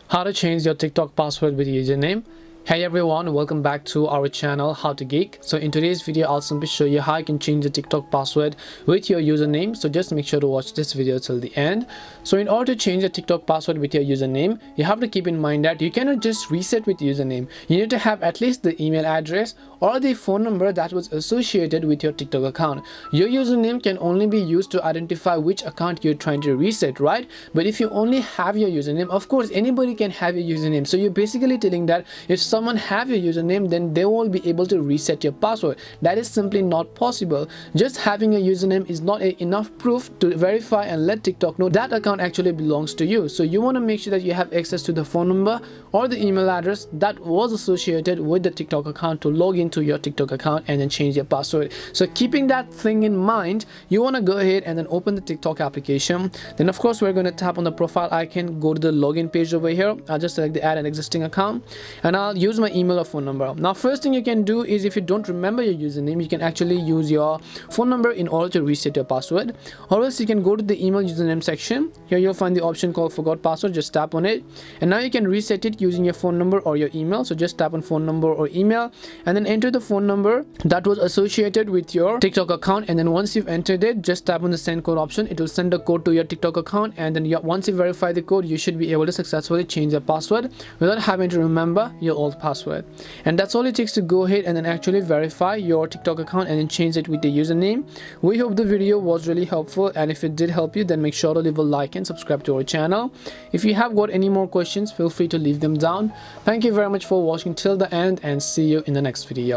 How to change your TikTok password with username. Hey everyone, welcome back to our channel How to Geek. So in today's video I'll simply show you how you can change the TikTok password with your username. So just make sure to watch this video till the end. So in order to change the TikTok password with your username, you have to keep in mind that you cannot just reset with username. You need to have at least the email address or the phone number that was associated with your TikTok account. Your username can only be used to identify which account you're trying to reset, right? But if you only have your username, of course anybody can have your username. So you're basically telling that if someone have your username, then they won't be able to reset your password. That is simply not possible. Just having a username is not enough proof to verify and let TikTok know that account actually belongs to you. So you want to make sure that you have access to the phone number or the email address that was associated with the TikTok account to log into your TikTok account and then change your password. So keeping that thing in mind, you want to go ahead and then open the TikTok application. Then of course we're going to tap on the profile icon, go to the login page over here. I'll just select the add an existing account and I'll use my email or phone number. Now first thing you can do is, if you don't remember your username, you can actually use your phone number in order to reset your password, or else you can go to the email username section. Here you'll find the option called forgot password. Just tap on it and now you can reset it using your phone number or your email. So just tap on phone number or email and then enter the phone number that was associated with your TikTok account, and then once you've entered it, just tap on the send code option. It will send a code to your TikTok account, and then once you verify the code, you should be able to successfully change your password without having to remember your old password. And that's all it takes to go ahead and then actually verify your TikTok account and then change it with the username. We hope the video was really helpful, and if it did help you, then make sure to leave a like and subscribe to our channel. If you have got any more questions, feel free to leave them down. Thank you very much for watching till the end, and see you in the next video.